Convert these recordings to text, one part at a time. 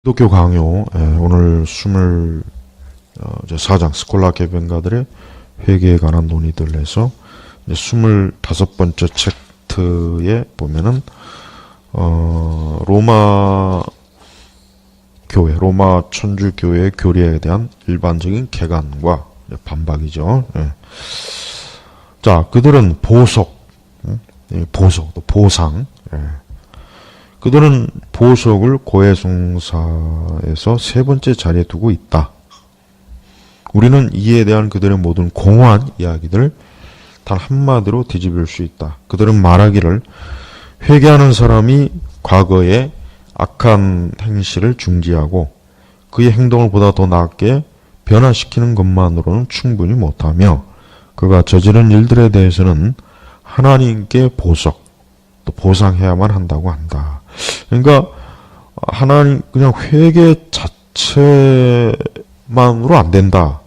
기독교 강요, 오늘 24장 스콜라 개변가들의 회개에 관한 논의들에서 25번째 챕터에 보면은 로마 교회, 로마 천주교회의 교리에 대한 일반적인 개관과 반박이죠. 자, 그들은 보석, 또 보상, 그들은 보석을 고해성사에서 세 번째 자리에 두고 있다. 우리는 이에 대한 그들의 모든 공허한 이야기들을 단 한마디로 뒤집을 수 있다. 그들은 말하기를 회개하는 사람이 과거의 악한 행실을 중지하고 그의 행동을 보다 더 나았게 변화시키는 것만으로는 충분히 못하며 그가 저지른 일들에 대해서는 하나님께 보석, 또 보상해야만 한다고 한다. 그러니까 하나님 그냥 회개 자체만으로 안 된다.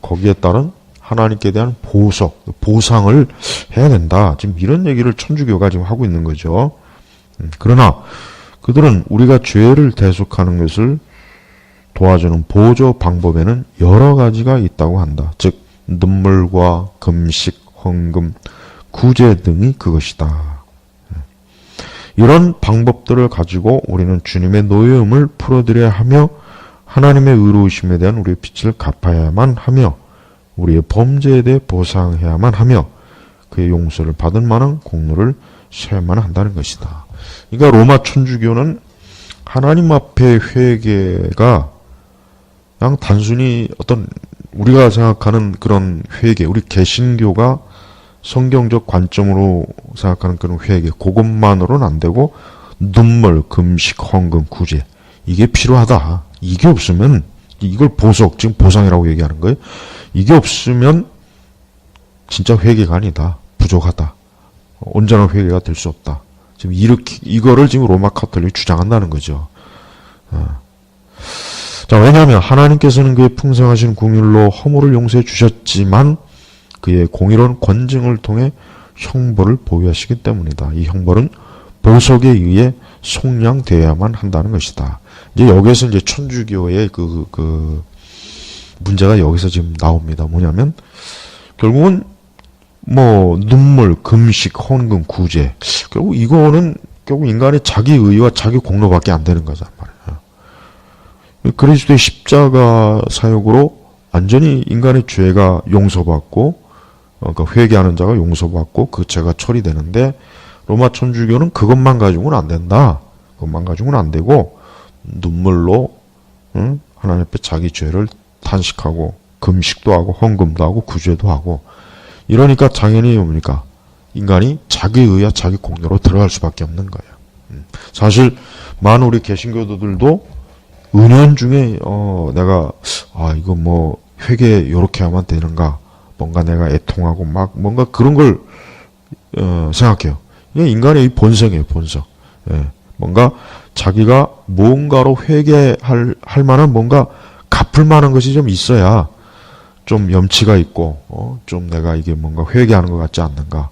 거기에 따른 하나님께 대한 보석, 보상을 해야 된다. 지금 이런 얘기를 천주교가 지금 하고 있는 거죠. 그러나 그들은 우리가 죄를 대속하는 것을 도와주는 보조 방법에는 여러 가지가 있다고 한다. 즉 눈물과 금식, 헌금, 구제 등이 그것이다. 이런 방법들을 가지고 우리는 주님의 노여움을 풀어드려야 하며 하나님의 의로우심에 대한 우리의 빚을 갚아야만 하며 우리의 범죄에 대해 보상해야만 하며 그의 용서를 받을 만한 공로를 세야만 한다는 것이다. 그러니까 로마 천주교는 하나님 앞에 회개가 그냥 단순히 어떤 우리가 생각하는 그런 회개, 우리 개신교가 성경적 관점으로 생각하는 그런 회개, 그것만으로는 안 되고 눈물, 금식, 헌금, 구제 이게 필요하다. 이게 없으면 이걸 보석, 지금 보상이라고 얘기하는 거예요. 이게 없으면 진짜 회개가 아니다. 부족하다. 온전한 회개가 될 수 없다. 지금 이거를 지금 로마 카톨릭이 주장한다는 거죠. 자, 왜냐하면 하나님께서는 그의 풍성하신 궁율로 허물을 용서해 주셨지만 그의 공의로운 권징을 통해 형벌을 보유하시기 때문이다. 이 형벌은 보석에 의해 속량되어야만 한다는 것이다. 이제 여기에서 이제 천주교의 그 문제가 여기서 지금 나옵니다. 뭐냐면 결국은 뭐 눈물, 금식, 헌금, 구제 결국 이거는 결국 인간의 자기 의와 자기 공로밖에 안 되는 거잖아 말이에요. 그리스도의 십자가 사역으로 완전히 인간의 죄가 용서받고 그러니까 회개하는 자가 용서받고 그 죄가 처리되는데 로마 천주교는 그것만 가지고는 안 된다. 그것만 가지고는 안 되고 눈물로 하나님 앞에 자기 죄를 탄식하고 금식도 하고 헌금도 하고 구제도 하고 이러니까 당연히 뭡니까? 인간이 자기 의와 자기 공로로 들어갈 수밖에 없는 거예요. 사실 많은 우리 개신교도들도 은연중에 내가 이거 뭐 회개 요렇게 하면 되는가 뭔가 내가 애통하고 막 뭔가 그런 걸 생각해요. 이게 인간의 이 본성이에요. 본성. 뭔가 자기가 뭔가로 회개할 만한 뭔가 갚을 만한 것이 좀 있어야 좀 염치가 있고 좀 내가 이게 뭔가 회개하는 것 같지 않는가.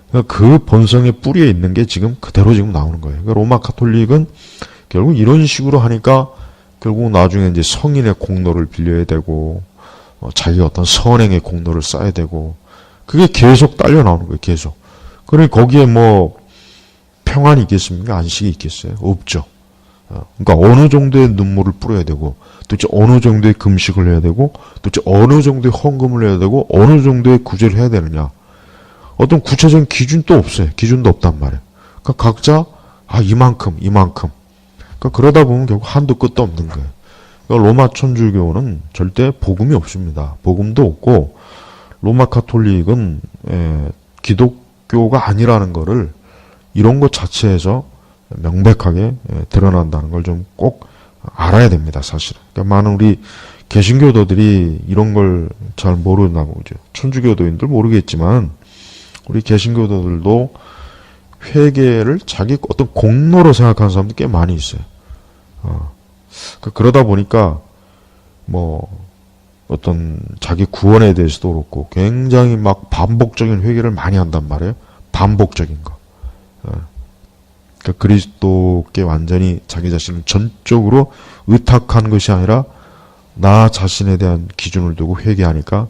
그러니까 그 본성의 뿌리에 있는 게 지금 그대로 지금 나오는 거예요. 그러니까 로마 가톨릭은 결국 이런 식으로 하니까 결국 나중에 이제 성인의 공로를 빌려야 되고 자기 어떤 선행의 공로를 쌓아야 되고 그게 계속 딸려 나오는 거예요. 계속. 그러니 거기에 뭐 평안이 있겠습니까? 안식이 있겠어요? 없죠. 그러니까 어느 정도의 눈물을 뿌려야 되고 도대체 어느 정도의 금식을 해야 되고 도대체 어느 정도의 헌금을 해야 되고 어느 정도의 구제를 해야 되느냐. 어떤 구체적인 기준도 없어요. 기준도 없단 말이에요. 그러니까 각자 이만큼. 그러니까 그러다 보면 결국 한도 끝도 없는 거예요. 그러니까 로마 천주교는 절대 복음이 없습니다. 복음도 없고 로마 카톨릭은 기독교가 아니라는 거를 이런 것 자체에서 명백하게 드러난다는 걸 좀 꼭 알아야 됩니다. 사실은. 그러니까 많은 우리 개신교도들이 이런 걸 잘 모르나 보죠. 천주교도인들 모르겠지만 우리 개신교도들도 회개를 자기 어떤 공로로 생각하는 사람도 꽤 많이 있어요. 그러다 보니까 뭐 어떤 자기 구원에 대해서도 그렇고 굉장히 막 반복적인 회개를 많이 한단 말이에요. 반복적인 거. 그러니까 그리스도께 완전히 자기 자신을 전적으로 의탁한 것이 아니라 나 자신에 대한 기준을 두고 회개하니까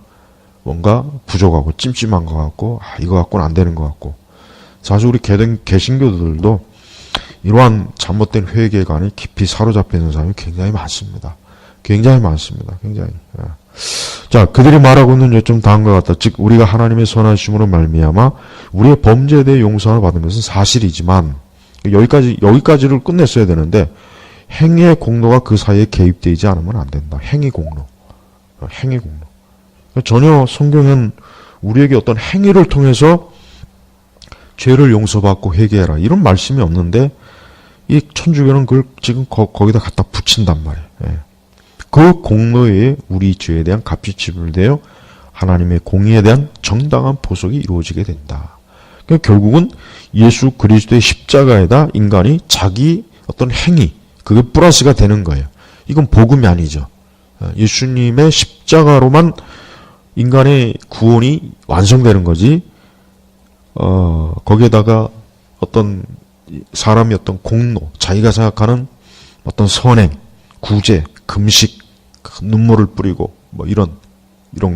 뭔가 부족하고 찜찜한 것 같고 이거 갖고는 안 되는 것 같고 사실 우리 개신교들도 이러한 잘못된 회개관에 깊이 사로잡혀 있는 사람이 굉장히 많습니다. 굉장히 많습니다. 굉장히. 자, 그들이 말하고 있는 요점 다음과 같다. 즉 우리가 하나님의 선하심으로 말미암아 우리의 범죄에 대해 용서를 받은 것은 사실이지만 여기까지를 끝냈어야 되는데 행위의 공로가 그 사이에 개입되지 않으면 안 된다. 행위 공로. 행위 공로. 전혀 성경은 우리에게 어떤 행위를 통해서 죄를 용서받고 회개해라 이런 말씀이 없는데 이 천주교는 그걸 지금 거기다 갖다 붙인단 말이에요. 예. 그 공로에 우리 죄에 대한 값이 지불되어 하나님의 공의에 대한 정당한 보석이 이루어지게 된다. 그러니까 결국은 예수 그리스도의 십자가에다 인간이 자기 어떤 행위 그게 플러스가 되는 거예요. 이건 복음이 아니죠. 예수님의 십자가로만 인간의 구원이 완성되는 거지. 거기에다가 어떤 사람이 어떤 공로, 자기가 생각하는 어떤 선행, 구제, 금식, 눈물을 뿌리고 뭐 이런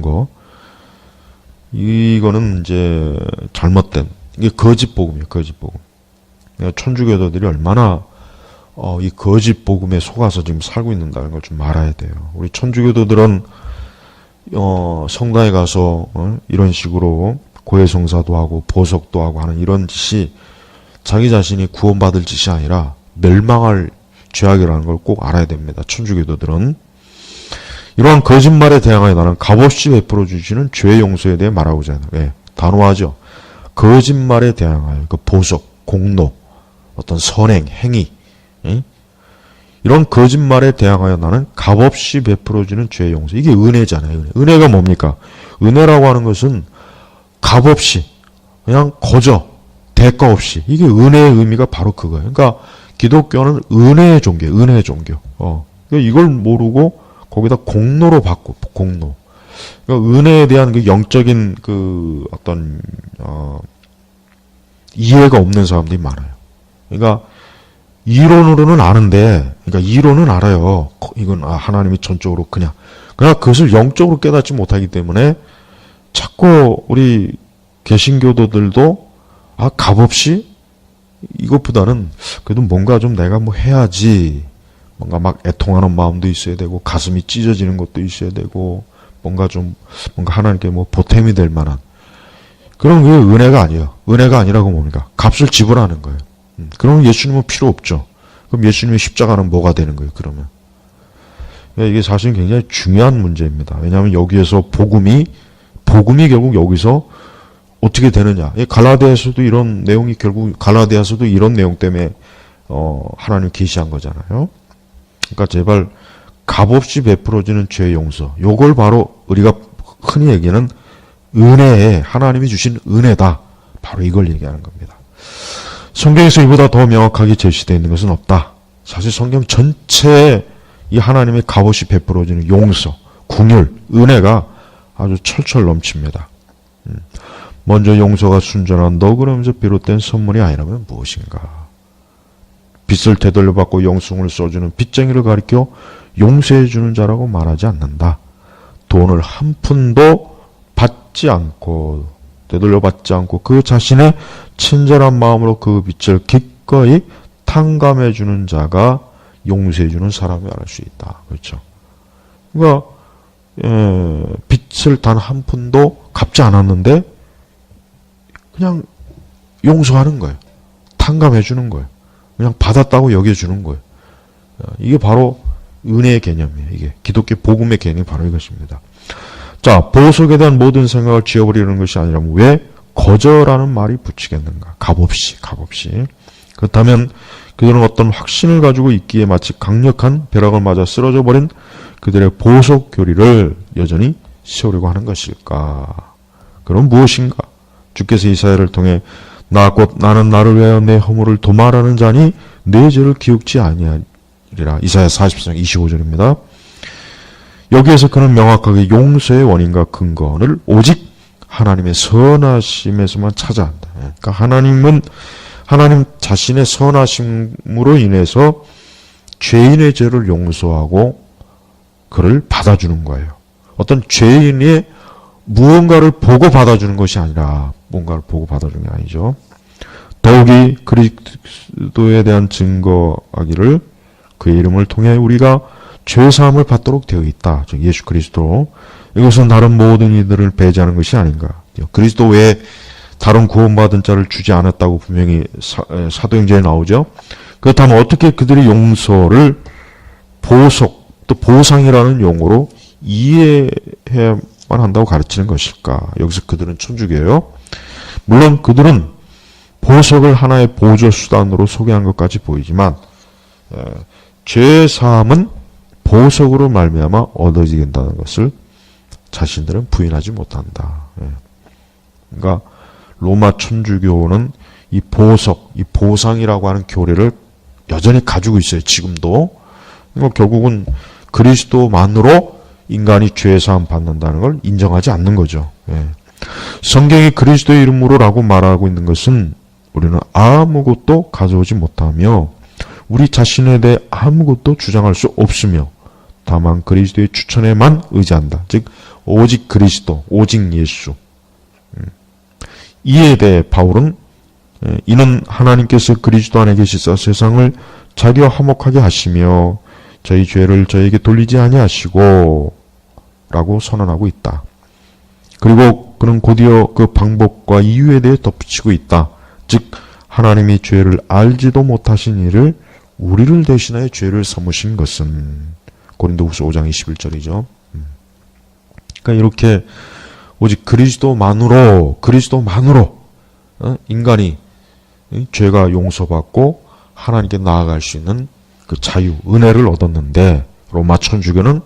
거 이거는 이제 잘못된 이게 거짓 복음이에요. 거짓 복음. 천주교도들이 얼마나 이 거짓 복음에 속아서 지금 살고 있는다는 걸 좀 알아야 돼요. 우리 천주교도들은 성당에 가서 이런 식으로 고해성사도 하고 보석도 하고 하는 이런 짓이 자기 자신이 구원받을 짓이 아니라 멸망할 죄악이라는 걸 꼭 알아야 됩니다. 천주교도들은 이러한 거짓말에 대항하여 나는 값없이 베풀어 주시는 죄 용서에 대해 말하고자 하는 예, 단호하죠. 거짓말에 대항하여 그 보석, 공로, 어떤 선행, 행위 예? 이런 거짓말에 대항하여 나는 값없이 베풀어 주는 죄 용서. 이게 은혜잖아요. 은혜가 뭡니까? 은혜라고 하는 것은 값없이 그냥 거저 대가 없이 이게 은혜의 의미가 바로 그거예요. 그러니까 기독교는 은혜의 종교예요. 은혜의 종교. 그러니까 이걸 모르고 거기다 공로로 바꾸 공로. 그러니까 은혜에 대한 그 영적인 그 어떤 이해가 없는 사람들이 많아요. 그러니까 이론으로는 아는데, 그러니까 이론은 알아요. 이건 하나님이 전적으로 그냥 그것을 영적으로 깨닫지 못하기 때문에 자꾸 우리 개신교도들도 값없이 이것보다는 그래도 뭔가 좀 내가 뭐 해야지. 뭔가 막 애통하는 마음도 있어야 되고 가슴이 찢어지는 것도 있어야 되고 뭔가 하나님께 뭐 보탬이 될 만한 그런 게 은혜가 아니에요. 은혜가 아니라고 뭡니까? 값을 지불하는 거예요. 그러면 예수님은 필요 없죠. 그럼 예수님의 십자가는 뭐가 되는 거예요? 그러면 이게 사실 굉장히 중요한 문제입니다. 왜냐하면 여기에서 복음이 결국 여기서 어떻게 되느냐? 갈라디아서도 이런 내용이 결국 갈라디아서도 이런 내용 때문에 하나님 계시한 거잖아요. 그러니까 제발 값없이 베풀어지는 죄 용서. 요걸 바로 우리가 흔히 얘기하는 은혜에 하나님이 주신 은혜다. 바로 이걸 얘기하는 겁니다. 성경에서 이보다 더 명확하게 제시되어 있는 것은 없다. 사실 성경 전체에 이 하나님의 값없이 베풀어지는 용서, 긍휼, 은혜가 아주 철철 넘칩니다. 먼저 용서가 순전한 너그러움에서 비롯된 선물이 아니라면 무엇인가? 빚을 되돌려받고 영숭을 써주는 빚쟁이를 가리켜 용서해주는 자라고 말하지 않는다. 돈을 한 푼도 받지 않고 되돌려받지 않고 그 자신의 친절한 마음으로 그 빚을 기꺼이 탕감해주는 자가 용서해주는 사람이라 할 수 있다. 그렇죠? 그러니까 빚을 단 한 푼도 갚지 않았는데 그냥 용서하는 거예요. 탕감해주는 거예요. 그냥 받았다고 여겨주는 거예요. 이게 바로 은혜의 개념이에요. 이게 기독교 복음의 개념이 바로 이것입니다. 자, 보석에 대한 모든 생각을 지워버리는 것이 아니라면 왜 거저라는 말이 붙이겠는가? 값없이. 그렇다면 그들은 어떤 확신을 가지고 있기에 마치 강력한 벼락을 맞아 쓰러져 버린 그들의 보석 교리를 여전히 세우려고 하는 것일까? 그럼 무엇인가? 주께서 이사야를 통해 나 곧 나는 나를 위하여 내 허물을 도말하는 자니 내 죄를 기억지 아니하리라. 이사야 40장 25절입니다. 여기에서 그는 명확하게 용서의 원인과 근거를 오직 하나님의 선하심에서만 찾아야 한다. 그러니까 하나님 자신의 선하심으로 인해서 죄인의 죄를 용서하고 그를 받아주는 거예요. 어떤 죄인이 무언가를 보고 받아주는 것이 아니라 뭔가를 보고 받아주는 게 아니죠. 더욱이 그리스도에 대한 증거하기를 그의 이름을 통해 우리가 죄사함을 받도록 되어 있다. 즉 예수 그리스도. 이것은 다른 모든 이들을 배제하는 것이 아닌가. 그리스도 외에 다른 구원받은 자를 주지 않았다고 분명히 사도행전에 나오죠. 그렇다면 어떻게 그들이 용서를 보석 또 보상이라는 용어로 이해해야만 한다고 가르치는 것일까? 여기서 그들은 천주교예요. 물론 그들은 보석을 하나의 보조 수단으로 소개한 것까지 보이지만 죄 사함은 보석으로 말미암아 얻어지게 된다는 것을 자신들은 부인하지 못한다. 그러니까 로마 천주교는 이 보석, 이 보상이라고 하는 교리를 여전히 가지고 있어요. 지금도. 그러니까 결국은 그리스도만으로 인간이 죄 사함 받는다는 걸 인정하지 않는 거죠. 성경이 그리스도의 이름으로라고 말하고 있는 것은 우리는 아무것도 가져오지 못하며 우리 자신에 대해 아무것도 주장할 수 없으며 다만 그리스도의 추천에만 의지한다. 즉 오직 그리스도, 오직 예수. 이에 대해 바울은 이는 하나님께서 그리스도 안에 계시사 세상을 자기와 화목하게 하시며 저희 죄를 저에게 돌리지 아니하시고 라고 선언하고 있다. 그리고 그는 곧이어 그 방법과 이유에 대해 덧붙이고 있다. 즉 하나님이 죄를 알지도 못하신 이를 우리를 대신하여 죄를 삼으신 것은 고린도후서 5장 21절이죠. 그러니까 이렇게 오직 그리스도만으로 인간이 죄가 용서받고 하나님께 나아갈 수 있는 그 자유, 은혜를 얻었는데 로마 천주교는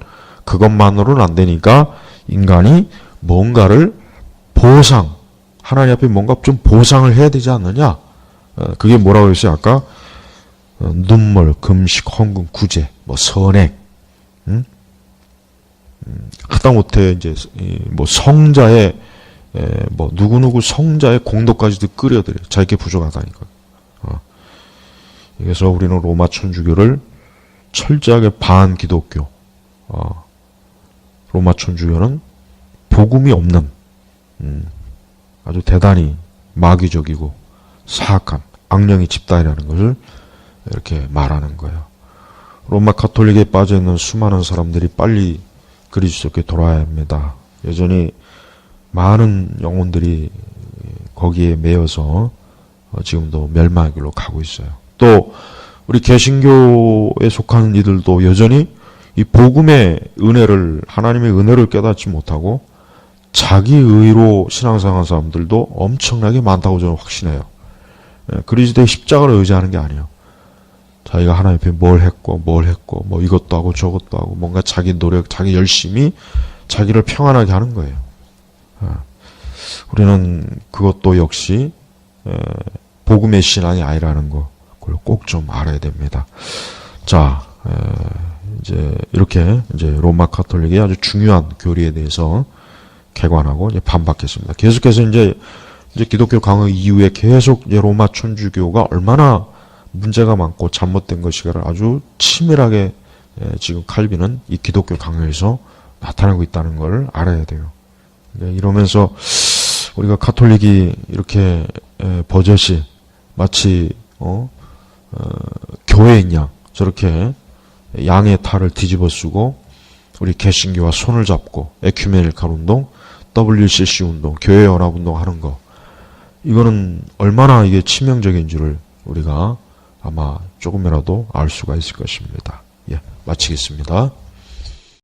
그것만으로는 안 되니까 인간이 뭔가를 하나님 앞에 뭔가 좀 보상을 해야 되지 않느냐. 그게 뭐라고 했어요? 아까 눈물, 금식, 헌금, 구제, 선액, 하다못해 이제 성자의 누구누구 성자의 공덕까지도 끓여드려. 자기게 부족하다니까. 그래서 우리는 로마 천주교를 철저하게 반기독교. 로마 천주교는 복음이 없는 아주 대단히 마귀적이고 사악한 악령의 집단이라는 것을 이렇게 말하는 거예요. 로마 가톨릭에 빠져있는 수많은 사람들이 빨리 그리스도께 돌아야 합니다. 여전히 많은 영혼들이 거기에 매여서 지금도 멸망의 길로 가고 있어요. 또 우리 개신교에 속하는 이들도 여전히 이 복음의 은혜를, 하나님의 은혜를 깨닫지 못하고 자기 의로 신앙생활하는 사람들도 엄청나게 많다고 저는 확신해요. 그리스도의 십자가를 의지하는 게 아니에요. 자기가 하나님 앞에 뭘 했고 이것도 하고 저것도 하고 뭔가 자기 노력, 자기 열심히 자기를 평안하게 하는 거예요. 우리는 그것도 역시 복음의 신앙이 아니라는 거, 그걸 꼭 좀 알아야 됩니다. 자, 이제 이렇게 이제 로마 가톨릭의 아주 중요한 교리에 대해서 개관하고 이제 반박했습니다. 계속해서 이제 기독교 강화 이후에 계속 이제 로마 천주교가 얼마나 문제가 많고 잘못된 것이가를 아주 치밀하게 지금 칼빈은 이 기독교 강요에서 나타나고 있다는 걸 알아야 돼요. 이러면서 우리가 가톨릭이 이렇게 버젓이 마치 교회인 양 저렇게 양의 탈을 뒤집어 쓰고 우리 개신교와 손을 잡고 에큐메니칼 운동, WCC 운동, 교회 연합 운동 하는 거, 이거는 얼마나 이게 치명적인지를 우리가 아마 조금이라도 알 수가 있을 것입니다. 예, 마치겠습니다.